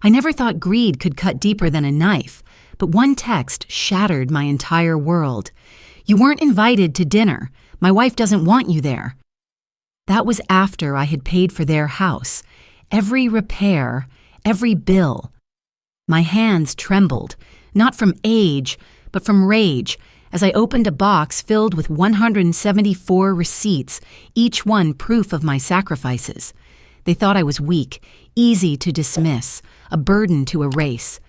I never thought greed could cut deeper than a knife, but one text shattered my entire world. "You weren't invited to dinner. My wife doesn't want you there." That was after I had paid for their house, every repair, every bill. My hands trembled, not from age, but from rage, as I opened a box filled with 174 receipts, each one proof of my sacrifices. They thought I was weak, easy to dismiss, a burden to erase.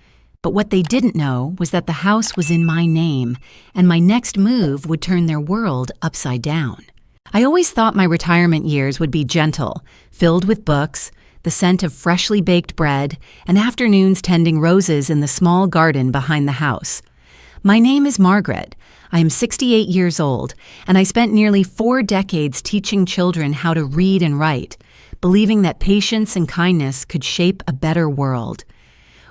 But what they didn't know was that the house was in my name, and my next move would turn their world upside down. I always thought my retirement years would be gentle, filled with books, the scent of freshly baked bread, and afternoons tending roses in the small garden behind the house. My name is Margaret. I am 68 years old, and I spent nearly 4 decades teaching children how to read and write, believing that patience and kindness could shape a better world.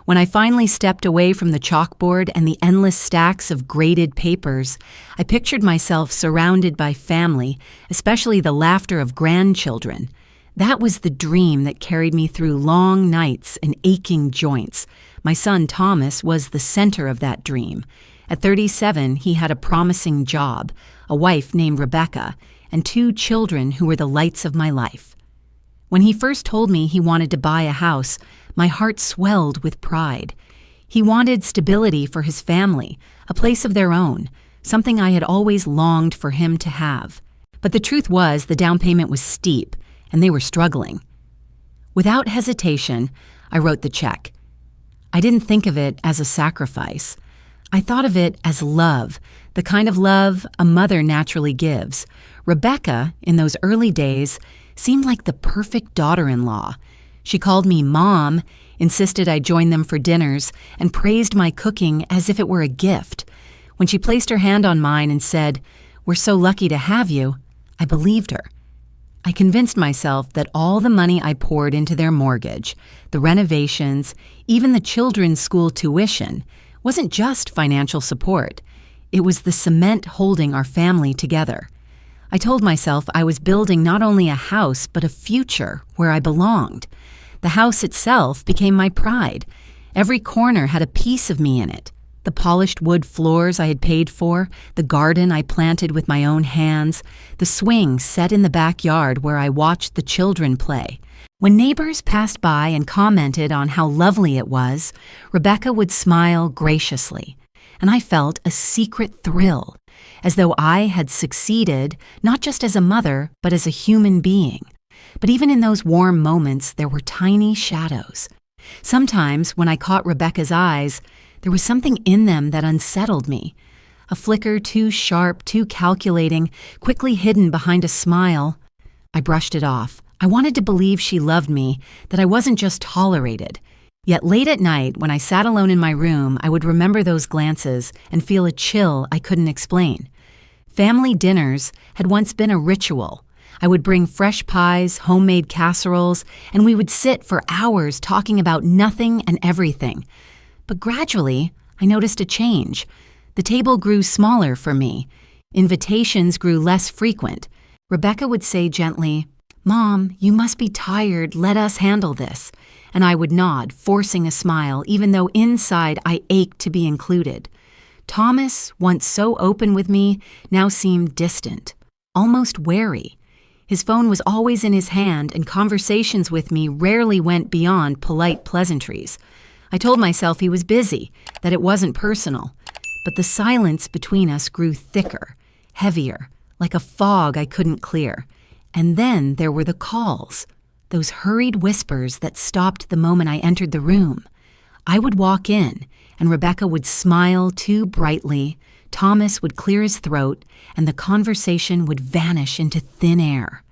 When I finally stepped away from the chalkboard and the endless stacks of graded papers, I pictured myself surrounded by family, especially the laughter of grandchildren. That was the dream that carried me through long nights and aching joints. My son Thomas was the center of that dream. At 37, he had a promising job, a wife named Rebecca, and 2 children who were the lights of my life. When he first told me he wanted to buy a house, my heart swelled with pride. He wanted stability for his family, a place of their own, something I had always longed for him to have. But the truth was the down payment was steep, and they were struggling. Without hesitation, I wrote the check. I didn't think of it as a sacrifice. I thought of it as love, the kind of love a mother naturally gives. Rebecca, in those early days, seemed like the perfect daughter-in-law. She called me Mom, insisted I join them for dinners, and praised my cooking as if it were a gift. When she placed her hand on mine and said, "We're so lucky to have you," I believed her. I convinced myself that all the money I poured into their mortgage, the renovations, even the children's school tuition, wasn't just financial support. It was the cement holding our family together. I told myself I was building not only a house, but a future where I belonged. The house itself became my pride. Every corner had a piece of me in it. The polished wood floors I had paid for, the garden I planted with my own hands, the swing set in the backyard where I watched the children play. When neighbors passed by and commented on how lovely it was, Rebecca would smile graciously, and I felt a secret thrill, as though I had succeeded not just as a mother, but as a human being. But even in those warm moments, there were tiny shadows. Sometimes, when I caught Rebecca's eyes, there was something in them that unsettled me. A flicker too sharp, too calculating, quickly hidden behind a smile. I brushed it off. I wanted to believe she loved me, that I wasn't just tolerated. Yet late at night, when I sat alone in my room, I would remember those glances and feel a chill I couldn't explain. Family dinners had once been a ritual. I would bring fresh pies, homemade casseroles, and we would sit for hours talking about nothing and everything. But gradually, I noticed a change. The table grew smaller for me. Invitations grew less frequent. Rebecca would say gently, "Mom, you must be tired. Let us handle this." And I would nod, forcing a smile, even though inside I ached to be included. Thomas, once so open with me, now seemed distant, almost wary. His phone was always in his hand, and conversations with me rarely went beyond polite pleasantries. I told myself he was busy, that it wasn't personal. But the silence between us grew thicker, heavier, like a fog I couldn't clear. And then there were the calls, those hurried whispers that stopped the moment I entered the room. I would walk in, and Rebecca would smile too brightly, Thomas would clear his throat, and the conversation would vanish into thin air.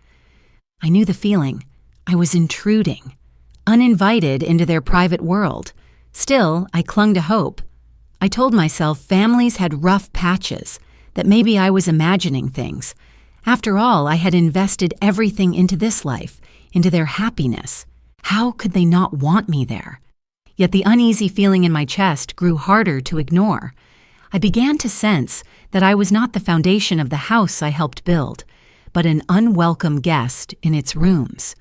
I knew the feeling. I was intruding, uninvited into their private world. Still, I clung to hope. I told myself families had rough patches, that maybe I was imagining things. After all, I had invested everything into this life, into their happiness. How could they not want me there? Yet the uneasy feeling in my chest grew harder to ignore. I began to sense that I was not the foundation of the house I helped build, but an unwelcome guest in its rooms.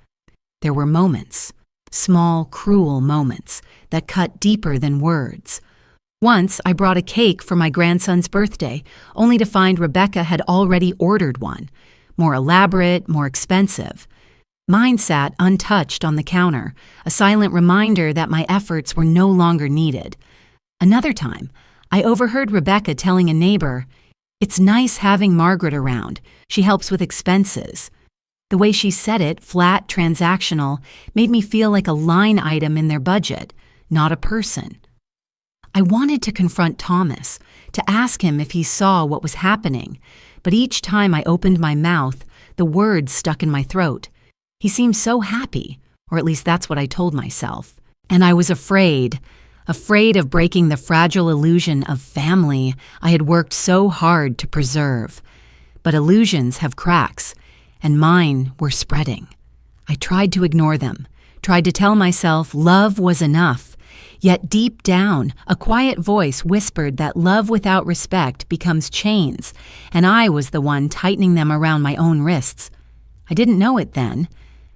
There were moments, Small, cruel moments that cut deeper than words. Once, I brought a cake for my grandson's birthday, only to find Rebecca had already ordered one. More elaborate, more expensive. Mine sat untouched on the counter, a silent reminder that my efforts were no longer needed. Another time, I overheard Rebecca telling a neighbor, "It's nice having Margaret around. She helps with expenses." The way she said it, flat, transactional, made me feel like a line item in their budget, not a person. I wanted to confront Thomas, to ask him if he saw what was happening, but each time I opened my mouth, the words stuck in my throat. He seemed so happy, or at least that's what I told myself. And I was afraid of breaking the fragile illusion of family I had worked so hard to preserve. But illusions have cracks, and mine were spreading. I tried to ignore them, tried to tell myself love was enough, yet deep down, a quiet voice whispered that love without respect becomes chains, and I was the one tightening them around my own wrists. I didn't know it then,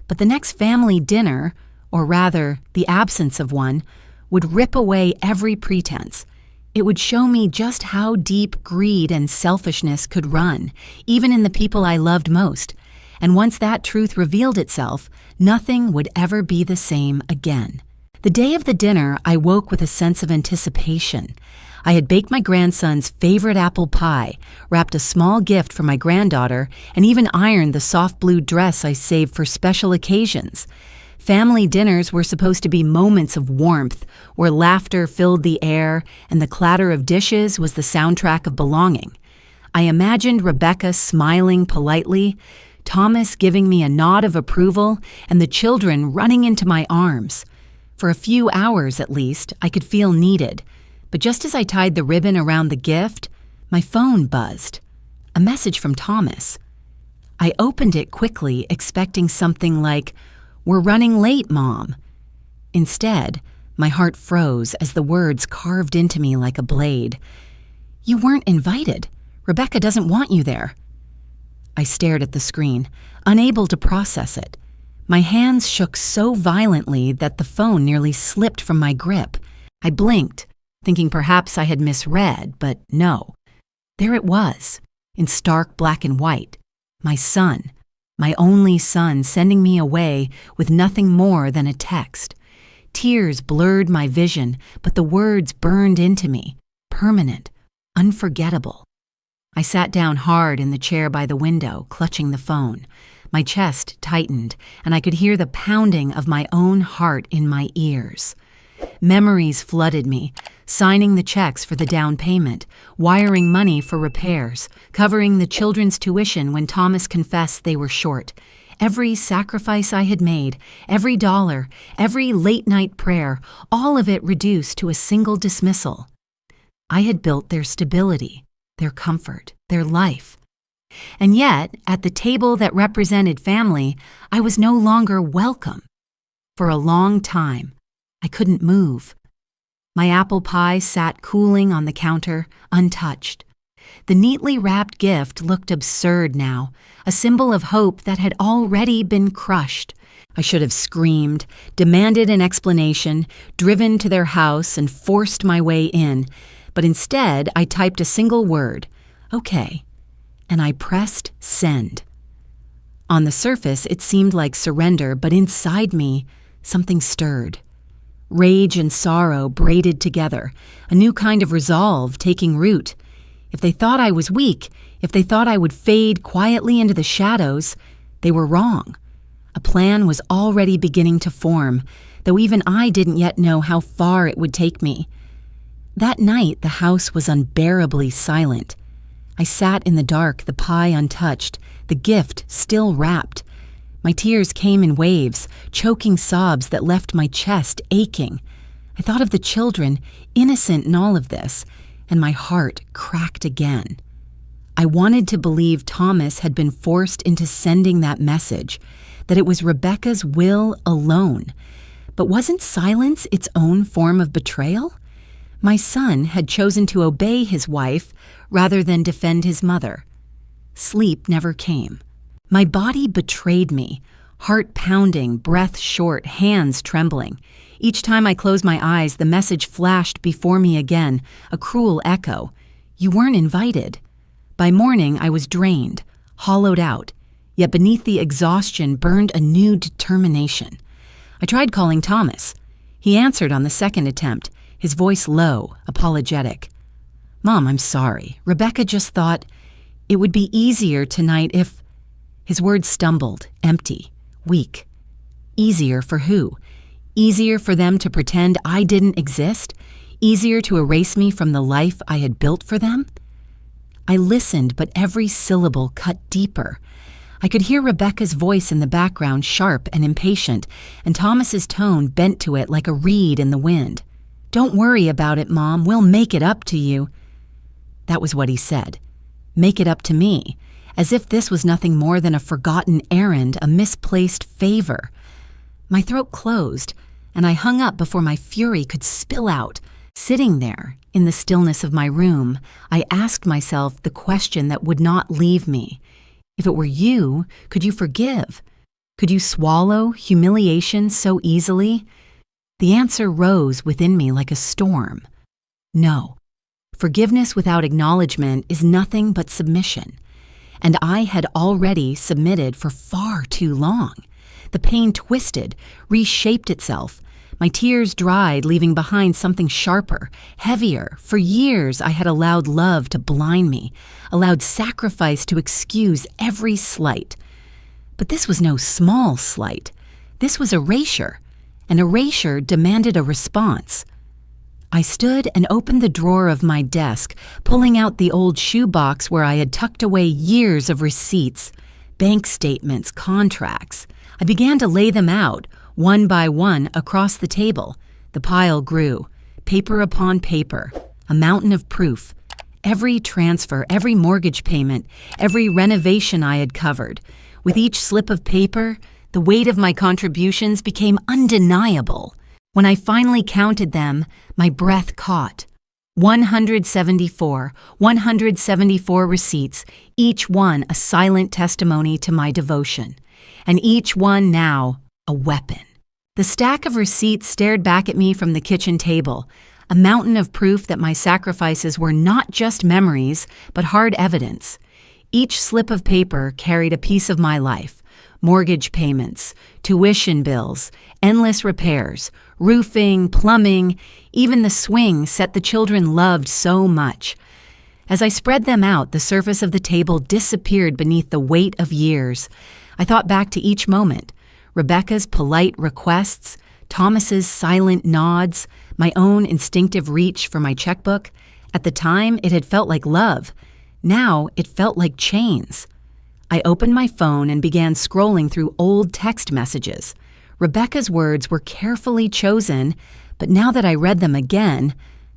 but the next family dinner, or rather, the absence of one, would rip away every pretense. It would show me just how deep greed and selfishness could run, even in the people I loved most. And once that truth revealed itself, nothing would ever be the same again. The day of the dinner, I woke with a sense of anticipation. I had baked my grandson's favorite apple pie, wrapped a small gift for my granddaughter, and even ironed the soft blue dress I saved for special occasions. Family dinners were supposed to be moments of warmth, where laughter filled the air and the clatter of dishes was the soundtrack of belonging. I imagined Rebecca smiling politely, Thomas giving me a nod of approval, and the children running into my arms. For a few hours, at least, I could feel needed. But just as I tied the ribbon around the gift, my phone buzzed. A message from Thomas. I opened it quickly, expecting something like, "We're running late, Mom." Instead, my heart froze as the words carved into me like a blade. "You weren't invited. Rebecca doesn't want you there." I stared at the screen, unable to process it. My hands shook so violently that the phone nearly slipped from my grip. I blinked, thinking perhaps I had misread, but no. There it was, in stark black and white. My son, my only son, sending me away with nothing more than a text. Tears blurred my vision, but the words burned into me, permanent, unforgettable. I sat down hard in the chair by the window, clutching the phone. My chest tightened, and I could hear the pounding of my own heart in my ears. Memories flooded me, signing the checks for the down payment, wiring money for repairs, covering the children's tuition when Thomas confessed they were short. Every sacrifice I had made, every dollar, every late-night prayer, all of it reduced to a single dismissal. I had built their stability, their comfort, their life. And yet, at the table that represented family, I was no longer welcome. For a long time, I couldn't move. My apple pie sat cooling on the counter, untouched. The neatly wrapped gift looked absurd now, a symbol of hope that had already been crushed. I should have screamed, demanded an explanation, driven to their house, and forced my way in. But instead, I typed a single word, "Okay," and I pressed send. On the surface, it seemed like surrender, but inside me, something stirred. Rage and sorrow braided together, a new kind of resolve taking root. If they thought I was weak, if they thought I would fade quietly into the shadows, they were wrong. A plan was already beginning to form, though even I didn't yet know how far it would take me. That night, the house was unbearably silent. I sat in the dark, the pie untouched, the gift still wrapped. My tears came in waves, choking sobs that left my chest aching. I thought of the children, innocent in all of this, and my heart cracked again. I wanted to believe Thomas had been forced into sending that message, that it was Rebecca's will alone. But wasn't silence its own form of betrayal? My son had chosen to obey his wife rather than defend his mother. Sleep never came. My body betrayed me, Heart pounding, breath short, hands trembling. Each time I closed my eyes, the message flashed before me again, a cruel echo. You weren't invited. By morning, I was drained, hollowed out, yet beneath the exhaustion burned a new determination. I tried calling Thomas. He answered on the second attempt, his voice low, apologetic. Mom, I'm sorry. Rebecca just thought it would be easier tonight if... His words stumbled, empty, weak. Easier for who? Easier for them to pretend I didn't exist? Easier to erase me from the life I had built for them? I listened, but every syllable cut deeper. I could hear Rebecca's voice in the background, sharp and impatient, and Thomas's tone bent to it like a reed in the wind. Don't worry about it, Mom. We'll make it up to you. That was what he said. Make it up to me, as if this was nothing more than a forgotten errand, a misplaced favor. My throat closed, and I hung up before my fury could spill out. Sitting there, in the stillness of my room, I asked myself the question that would not leave me. If it were you, could you forgive? Could you swallow humiliation so easily? The answer rose within me like a storm. No. Forgiveness without acknowledgement is nothing but submission. And I had already submitted for far too long. The pain twisted, reshaped itself. My tears dried, leaving behind something sharper, heavier. For years, I had allowed love to blind me, allowed sacrifice to excuse every slight. But this was no small slight. This was erasure. And erasure demanded a response. I stood and opened the drawer of my desk, pulling out the old shoebox where I had tucked away years of receipts, bank statements, contracts. I began to lay them out, one by one, across the table. The pile grew, paper upon paper, a mountain of proof. Every transfer, every mortgage payment, every renovation I had covered. With each slip of paper, the weight of my contributions became undeniable. When I finally counted them, my breath caught. 174 receipts, each one a silent testimony to my devotion. And each one now a weapon. The stack of receipts stared back at me from the kitchen table, a mountain of proof that my sacrifices were not just memories, but hard evidence. Each slip of paper carried a piece of my life: mortgage payments, tuition bills, endless repairs, roofing, plumbing, even the swing set the children loved so much. As I spread them out, the surface of the table disappeared beneath the weight of years. I thought back to each moment: Rebecca's polite requests, Thomas's silent nods, my own instinctive reach for my checkbook. At the time, it had felt like love. Now, it felt like chains. I opened my phone and began scrolling through old text messages. Rebecca's words were carefully chosen, but now that I read them again,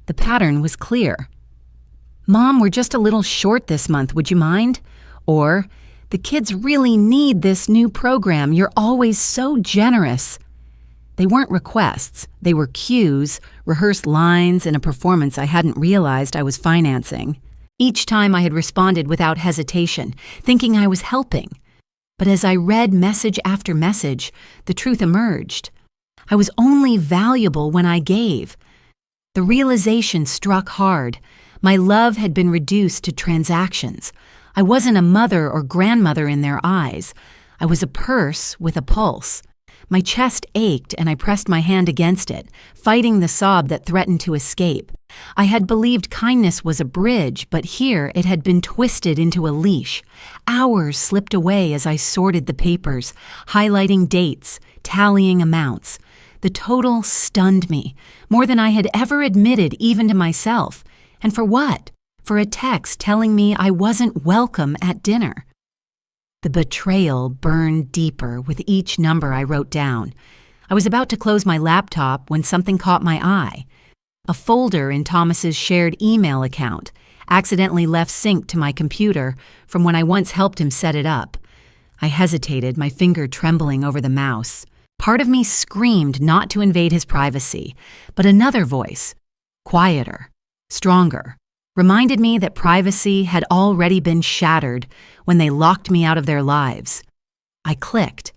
the pattern was clear. Mom, we're just a little short this month, would you mind? Or, the kids really need this new program. You're always so generous. They weren't requests. They were cues, rehearsed lines in a performance I hadn't realized I was financing. Each time I had responded without hesitation, thinking I was helping. But as I read message after message, the truth emerged. I was only valuable when I gave. The realization struck hard. My love had been reduced to transactions. I wasn't a mother or grandmother in their eyes. I was a purse with a pulse. My chest ached and I pressed my hand against it, fighting the sob that threatened to escape. I had believed kindness was a bridge, but here it had been twisted into a leash. Hours slipped away as I sorted the papers, highlighting dates, tallying amounts. The total stunned me, more than I had ever admitted even to myself. And for what? For a text telling me I wasn't welcome at dinner. The betrayal burned deeper with each number I wrote down. I was about to close my laptop when something caught my eye. A folder in Thomas's shared email account, accidentally left synced to my computer from when I once helped him set it up. I hesitated, my finger trembling over the mouse. Part of me screamed not to invade his privacy, but another voice, quieter, stronger, reminded me that privacy had already been shattered when they locked me out of their lives. I clicked.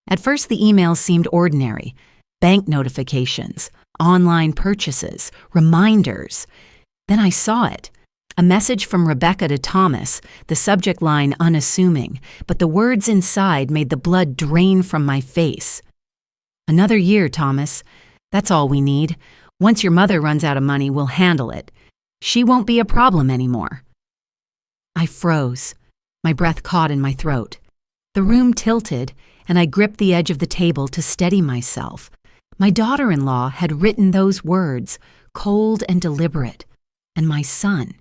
At first, the emails seemed ordinary: bank notifications, online purchases, reminders. Then I saw it. A message from Rebecca to Thomas, the subject line unassuming, but the words inside made the blood drain from my face. "Another year, Thomas. That's all we need. Once your mother runs out of money, we'll handle it. She won't be a problem anymore." I froze. My breath caught in my throat. The room tilted, and I gripped the edge of the table to steady myself. My daughter-in-law had written those words, cold and deliberate. And my son,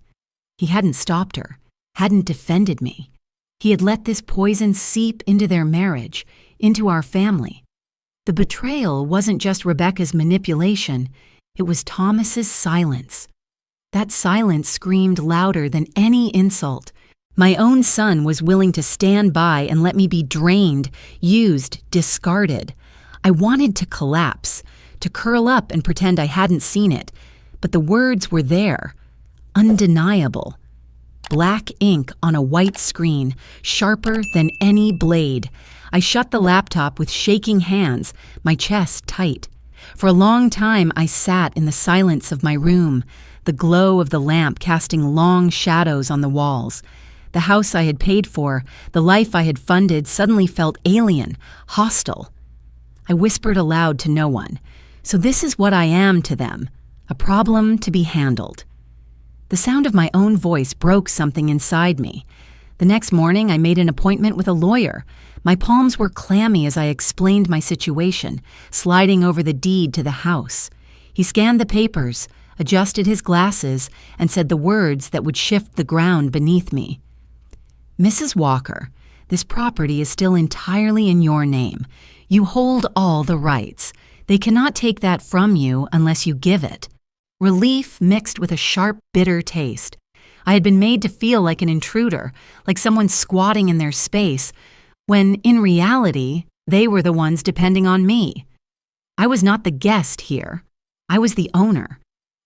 he hadn't stopped her, hadn't defended me. He had let this poison seep into their marriage, into our family. The betrayal wasn't just Rebecca's manipulation, it was Thomas's silence. That silence screamed louder than any insult. My own son was willing to stand by and let me be drained, used, discarded. I wanted to collapse, to curl up and pretend I hadn't seen it, but the words were there, undeniable. Black ink on a white screen, sharper than any blade. I shut the laptop with shaking hands, my chest tight. For a long time, I sat in the silence of my room, the glow of the lamp casting long shadows on the walls. The house I had paid for, the life I had funded, suddenly felt alien, hostile. I whispered aloud to no one. So this is what I am to them, a problem to be handled. The sound of my own voice broke something inside me. The next morning, I made an appointment with a lawyer. My palms were clammy as I explained my situation, sliding over the deed to the house. He scanned the papers, adjusted his glasses, and said the words that would shift the ground beneath me. "Mrs. Walker, this property is still entirely in your name. You hold all the rights. They cannot take that from you unless you give it." Relief mixed with a sharp, bitter taste. I had been made to feel like an intruder, like someone squatting in their space, when in reality, they were the ones depending on me. I was not the guest here. I was the owner.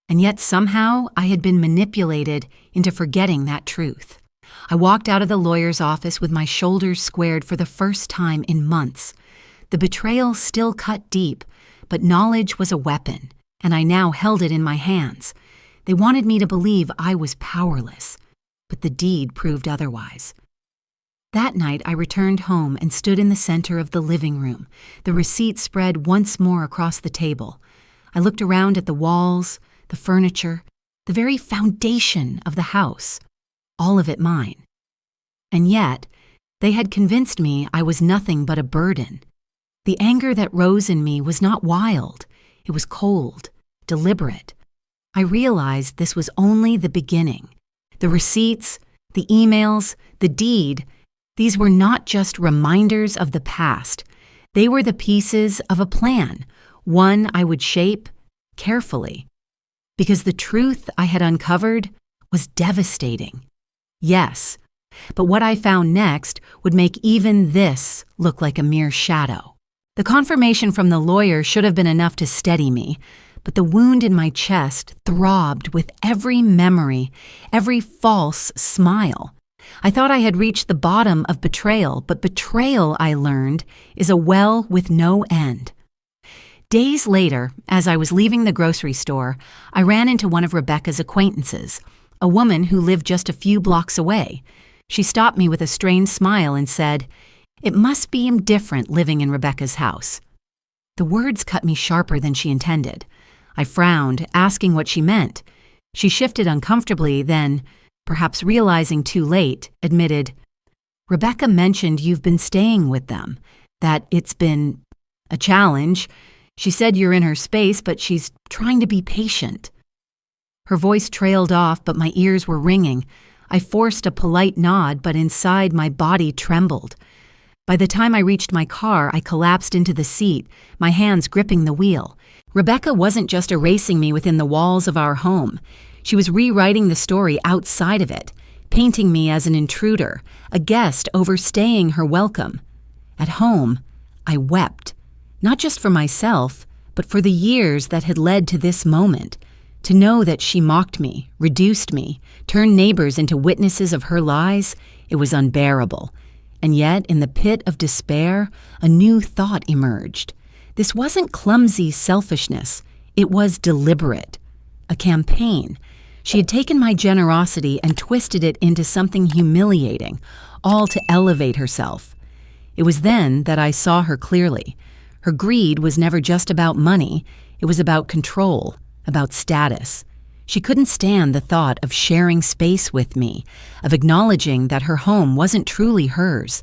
And yet somehow I had been manipulated into forgetting that truth. I walked out of the lawyer's office with my shoulders squared for the first time in months. The betrayal still cut deep, but knowledge was a weapon, and I now held it in my hands. They wanted me to believe I was powerless, but the deed proved otherwise. That night, I returned home and stood in the center of the living room, the receipt spread once more across the table. I looked around at the walls, the furniture, the very foundation of the house, all of it mine. And yet, they had convinced me I was nothing but a burden. The anger that rose in me was not wild. It was cold, deliberate. I realized this was only the beginning. The receipts, the emails, the deed, these were not just reminders of the past. They were the pieces of a plan, one I would shape carefully. Because the truth I had uncovered was devastating. Yes, but what I found next would make even this look like a mere shadow. The confirmation from the lawyer should have been enough to steady me, but the wound in my chest throbbed with every memory, every false smile. I thought I had reached the bottom of betrayal, but betrayal, I learned, is a well with no end. Days later, as I was leaving the grocery store, I ran into one of Rebecca's acquaintances, a woman who lived just a few blocks away. She stopped me with a strained smile and said, "It must be different living in Rebecca's house." The words cut me sharper than she intended. I frowned, asking what she meant. She shifted uncomfortably, then, perhaps realizing too late, admitted, "Rebecca mentioned you've been staying with them, that it's been a challenge. She said you're in her space, but she's trying to be patient." Her voice trailed off, but my ears were ringing. I forced a polite nod, but inside my body trembled. By the time I reached my car, I collapsed into the seat, my hands gripping the wheel. Rebecca wasn't just erasing me within the walls of our home. She was rewriting the story outside of it, painting me as an intruder, a guest overstaying her welcome. At home, I wept, not just for myself, but for the years that had led to this moment. To know that she mocked me, reduced me, turned neighbors into witnesses of her lies, it was unbearable. And yet, in the pit of despair, a new thought emerged. This wasn't clumsy selfishness. It was deliberate. A campaign. She had taken my generosity and twisted it into something humiliating, all to elevate herself. It was then that I saw her clearly. Her greed was never just about money. It was about control, about status. She couldn't stand the thought of sharing space with me, of acknowledging that her home wasn't truly hers.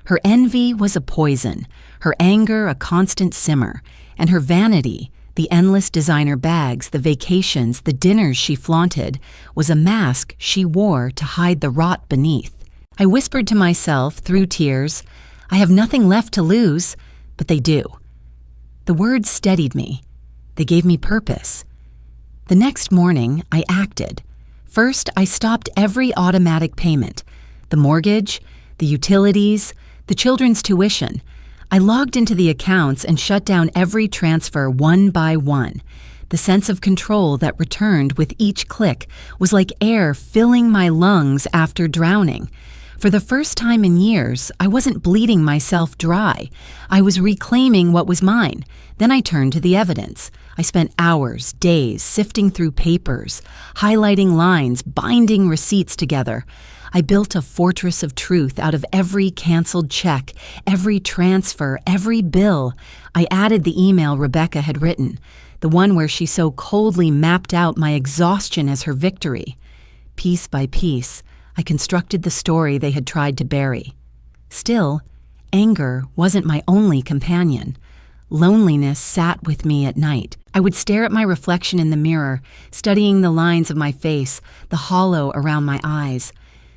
Her envy was a poison, her anger a constant simmer, and her vanity, the endless designer bags, the vacations, the dinners she flaunted, was a mask she wore to hide the rot beneath. I whispered to myself through tears, I have nothing left to lose, but they do. The words steadied me. They gave me purpose. The next morning, I acted. First, I stopped every automatic payment, the mortgage, the utilities, the children's tuition. I logged into the accounts and shut down every transfer one by one. The sense of control that returned with each click was like air filling my lungs after drowning. For the first time in years, I wasn't bleeding myself dry. I was reclaiming what was mine. Then I turned to the evidence. I spent hours, days, sifting through papers, highlighting lines, binding receipts together. I built a fortress of truth out of every canceled check, every transfer, every bill. I added the email Rebecca had written, the one where she so coldly mapped out my exhaustion as her victory. Piece by piece, I constructed the story they had tried to bury. Still, anger wasn't my only companion. Loneliness sat with me at night. I would stare at my reflection in the mirror, studying the lines of my face, the hollow around my eyes.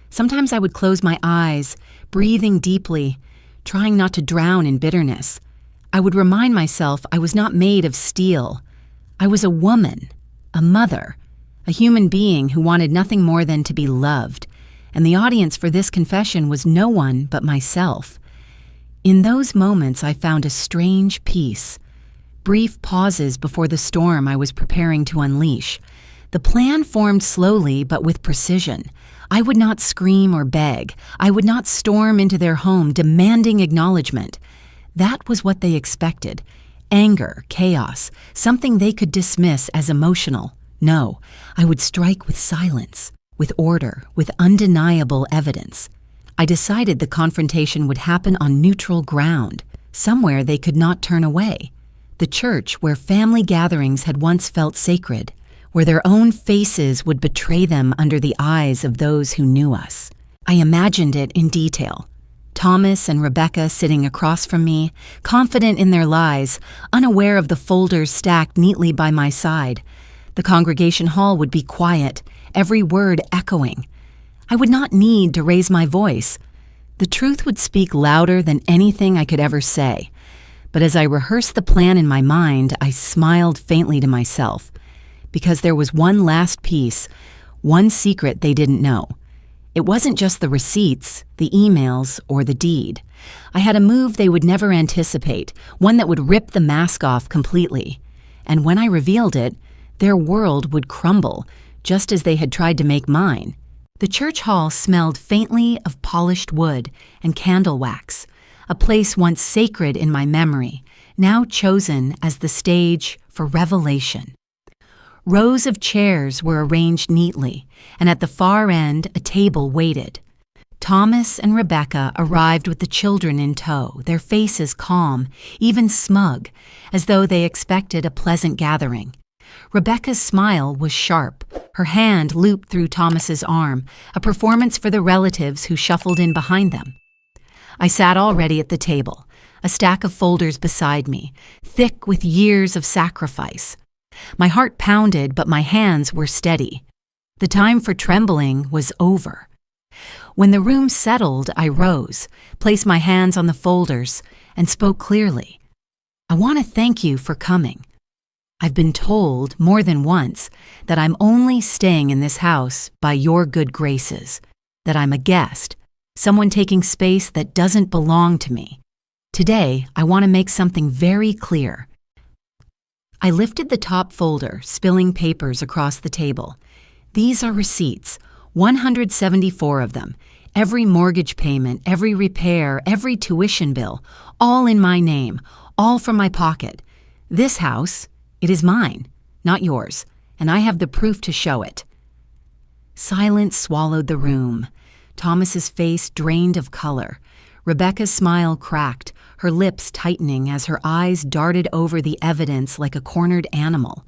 Sometimes I would close my eyes, breathing deeply, trying not to drown in bitterness. I would remind myself I was not made of steel. I was a woman, a mother, a human being who wanted nothing more than to be loved. And the audience for this confession was no one but myself. In those moments, I found a strange peace. Brief pauses before the storm I was preparing to unleash. The plan formed slowly but with precision. I would not scream or beg. I would not storm into their home demanding acknowledgement. That was what they expected. Anger, chaos, something they could dismiss as emotional. No, I would strike with silence, with order, with undeniable evidence. I decided the confrontation would happen on neutral ground, somewhere they could not turn away. The church where family gatherings had once felt sacred, where their own faces would betray them under the eyes of those who knew us. I imagined it in detail. Thomas and Rebecca sitting across from me, confident in their lies, unaware of the folders stacked neatly by my side. The congregation hall would be quiet, every word echoing. I would not need to raise my voice. The truth would speak louder than anything I could ever say. But as I rehearsed the plan in my mind, I smiled faintly to myself, because there was one last piece, one secret they didn't know. It wasn't just the receipts, the emails, or the deed. I had a move they would never anticipate, one that would rip the mask off completely. And when I revealed it, their world would crumble, just as they had tried to make mine. The church hall smelled faintly of polished wood and candle wax, a place once sacred in my memory, now chosen as the stage for revelation. Rows of chairs were arranged neatly, and at the far end a table waited. Thomas and Rebecca arrived with the children in tow, their faces calm, even smug, as though they expected a pleasant gathering. Rebecca's smile was sharp, her hand looped through Thomas's arm, a performance for the relatives who shuffled in behind them. I sat already at the table, a stack of folders beside me, thick with years of sacrifice. My heart pounded, but my hands were steady. The time for trembling was over. When the room settled, I rose, placed my hands on the folders, and spoke clearly. I want to thank you for coming. I've been told more than once that I'm only staying in this house by your good graces, that I'm a guest, someone taking space that doesn't belong to me. Today, I want to make something very clear. I lifted the top folder, spilling papers across the table. These are receipts, 174 of them, Every mortgage payment, every repair, every tuition bill, all in my name, all from my pocket. This house, it is mine, not yours, and I have the proof to show it." Silence swallowed the room. Thomas's face drained of color. Rebecca's smile cracked, her lips tightening as her eyes darted over the evidence like a cornered animal.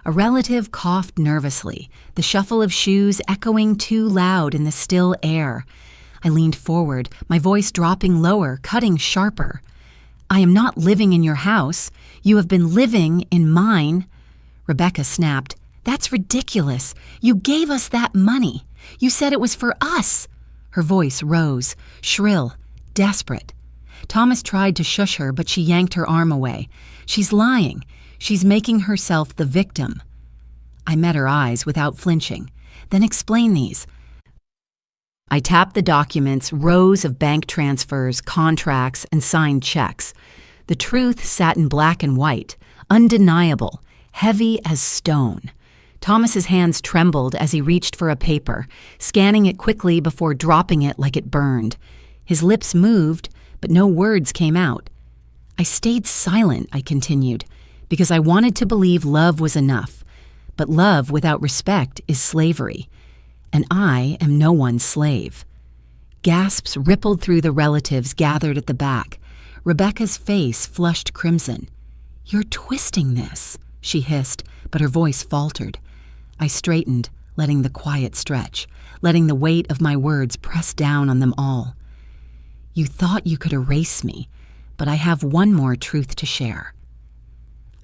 A relative coughed nervously, the shuffle of shoes echoing too loud in the still air. I leaned forward, my voice dropping lower, cutting sharper. "I am not living in your house. You have been living in mine." Rebecca snapped. "That's ridiculous. You gave us that money. You said it was for us." Her voice rose, shrill, desperate. Thomas tried to shush her, but she yanked her arm away. "She's lying. She's making herself the victim." I met her eyes without flinching. "Then explain these." I tapped the documents, rows of bank transfers, contracts, and signed checks. The truth sat in black and white, undeniable, heavy as stone. Thomas's hands trembled as he reached for a paper, scanning it quickly before dropping it like it burned. His lips moved, but no words came out. I stayed silent, I continued, because I wanted to believe love was enough. But love without respect is slavery, and I am no one's slave. Gasps rippled through the relatives gathered at the back. Rebecca's face flushed crimson. "You're twisting this," she hissed, but her voice faltered. I straightened, letting the quiet stretch, letting the weight of my words press down on them all. "You thought you could erase me, but I have one more truth to share."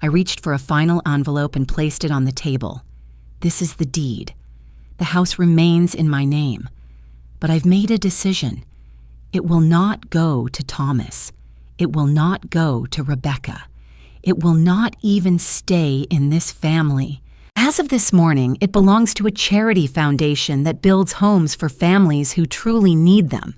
I reached for a final envelope and placed it on the table. "This is the deed. The house remains in my name, but I've made a decision. It will not go to Thomas. It will not go to Rebecca. It will not even stay in this family. As of this morning, it belongs to a charity foundation that builds homes for families who truly need them."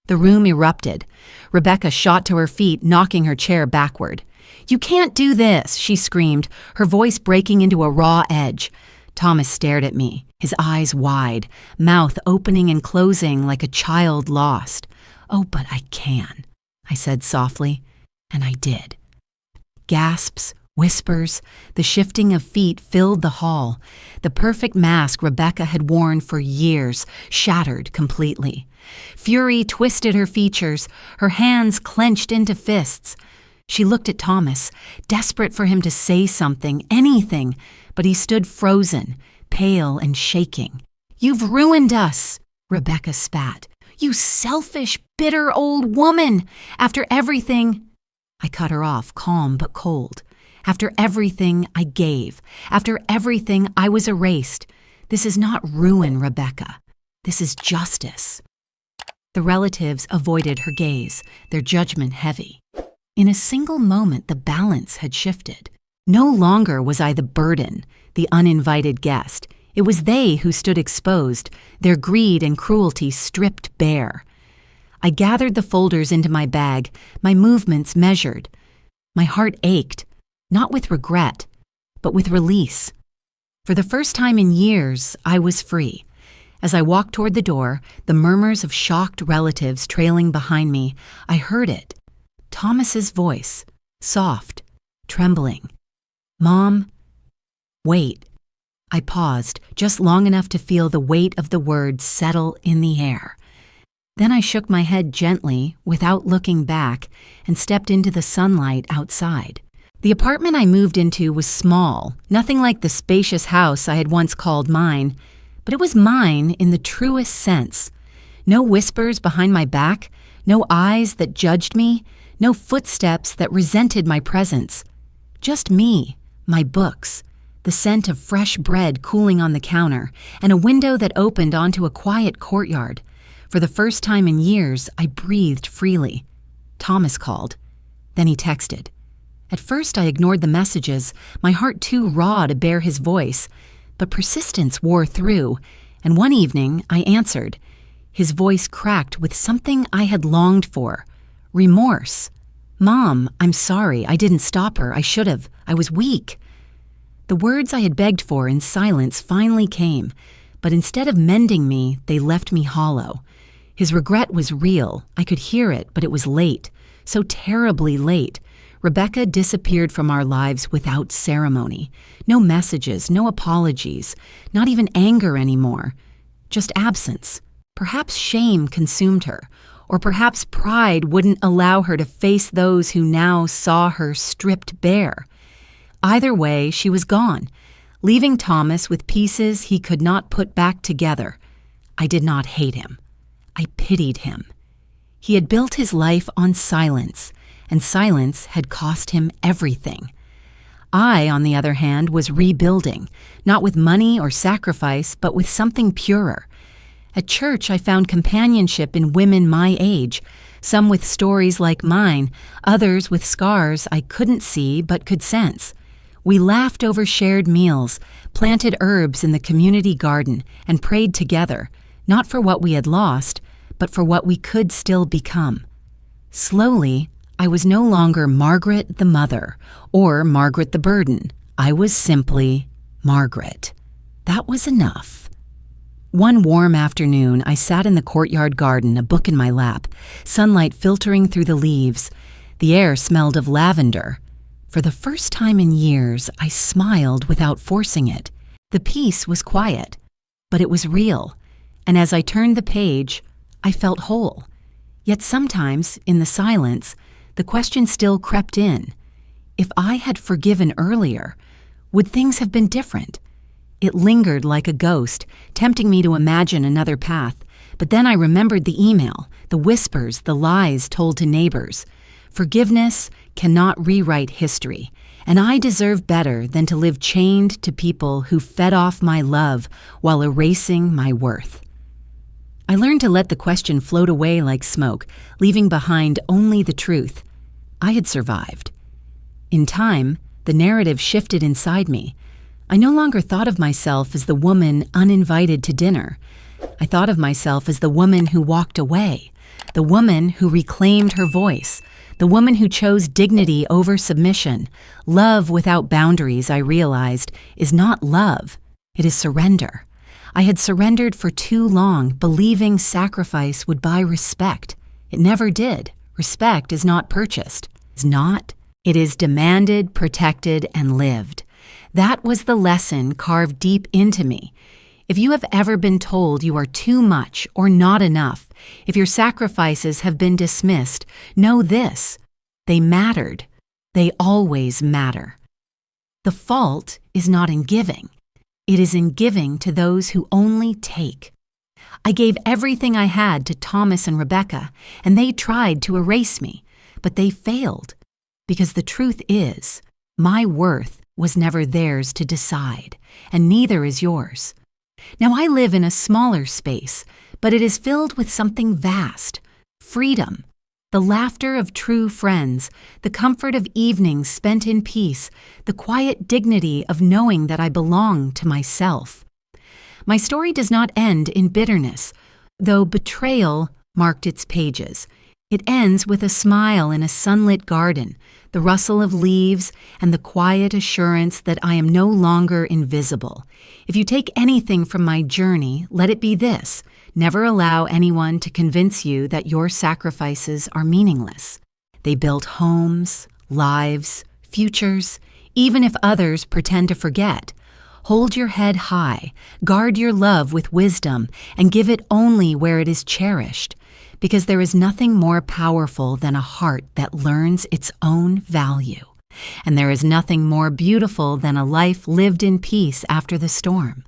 The room erupted. Rebecca shot to her feet, knocking her chair backward. "You can't do this," she screamed, her voice breaking into a raw edge. Thomas stared at me, his eyes wide, mouth opening and closing like a child lost. "Oh, but I can," I said softly, and I did. Gasps, whispers, the shifting of feet filled the hall. The perfect mask Rebecca had worn for years shattered completely. Fury twisted her features, her hands clenched into fists. She looked at Thomas, desperate for him to say something, anything, but he stood frozen, pale and shaking. "You've ruined us," Rebecca spat. "You selfish, bitter old woman! After everything—" I cut her off, calm but cold. "After everything I gave, after everything I was erased. This is not ruin, Rebecca. This is justice." The relatives avoided her gaze, their judgment heavy. In a single moment, the balance had shifted. No longer was I the burden, the uninvited guest. It was they who stood exposed, their greed and cruelty stripped bare. I gathered the folders into my bag, my movements measured. My heart ached, not with regret, but with release. For the first time in years, I was free. As I walked toward the door, the murmurs of shocked relatives trailing behind me, I heard it. Thomas's voice, soft, trembling. "Mom, wait." I paused, just long enough to feel the weight of the words settle in the air. Then I shook my head gently, without looking back, and stepped into the sunlight outside. The apartment I moved into was small, nothing like the spacious house I had once called mine, but it was mine in the truest sense. No whispers behind my back, no eyes that judged me, no footsteps that resented my presence. Just me, my books, the scent of fresh bread cooling on the counter, and a window that opened onto a quiet courtyard. For the first time in years, I breathed freely. Thomas called. Then he texted. At first, I ignored the messages, my heart too raw to bear his voice. But persistence wore through, and one evening I answered. His voice cracked with something I had longed for. Remorse. "Mom, I'm sorry. I didn't stop her. I should have. I was weak." The words I had begged for in silence finally came, but instead of mending me, they left me hollow. His regret was real. I could hear it, but it was late. So terribly late. Rebecca disappeared from our lives without ceremony. No messages, no apologies, not even anger anymore. Just absence. Perhaps shame consumed her, or perhaps pride wouldn't allow her to face those who now saw her stripped bare. Either way, she was gone, leaving Thomas with pieces he could not put back together. I did not hate him. I pitied him. He had built his life on silence, and silence had cost him everything. I, on the other hand, was rebuilding, not with money or sacrifice, but with something purer. At church, I found companionship in women my age, some with stories like mine, others with scars I couldn't see but could sense. We laughed over shared meals, planted herbs in the community garden, and prayed together, not for what we had lost, but for what we could still become. Slowly, I was no longer Margaret the mother or Margaret the burden. I was simply Margaret. That was enough. One warm afternoon, I sat in the courtyard garden, a book in my lap, sunlight filtering through the leaves. The air smelled of lavender. For the first time in years, I smiled without forcing it. The peace was quiet, but it was real, and as I turned the page, I felt whole. Yet sometimes, in the silence, the question still crept in. If I had forgiven earlier, would things have been different? It lingered like a ghost, tempting me to imagine another path. But then I remembered the email, the whispers, the lies told to neighbors. Forgiveness cannot rewrite history, and I deserve better than to live chained to people who fed off my love while erasing my worth. I learned to let the question float away like smoke, leaving behind only the truth. I had survived. In time, the narrative shifted inside me. I no longer thought of myself as the woman uninvited to dinner. I thought of myself as the woman who walked away, the woman who reclaimed her voice, the woman who chose dignity over submission. Love without boundaries, I realized, is not love. It is surrender. I had surrendered for too long, believing sacrifice would buy respect. It never did. Respect is not purchased. It's not. It is demanded, protected, and lived. That was the lesson carved deep into me. If you have ever been told you are too much or not enough, if your sacrifices have been dismissed, know this: they mattered. They always matter. The fault is not in giving. It is in giving to those who only take. I gave everything I had to Thomas and Rebecca, and they tried to erase me, but they failed. Because the truth is, my worth was never theirs to decide, and neither is yours. Now I live in a smaller space, but it is filled with something vast: freedom, the laughter of true friends, the comfort of evenings spent in peace, the quiet dignity of knowing that I belong to myself. My story does not end in bitterness, though betrayal marked its pages. It ends with a smile in a sunlit garden, the rustle of leaves, and the quiet assurance that I am no longer invisible. If you take anything from my journey, let it be this: never allow anyone to convince you that your sacrifices are meaningless. They built homes, lives, futures, even if others pretend to forget. Hold your head high, guard your love with wisdom, and give it only where it is cherished. Because there is nothing more powerful than a heart that learns its own value. And there is nothing more beautiful than a life lived in peace after the storm.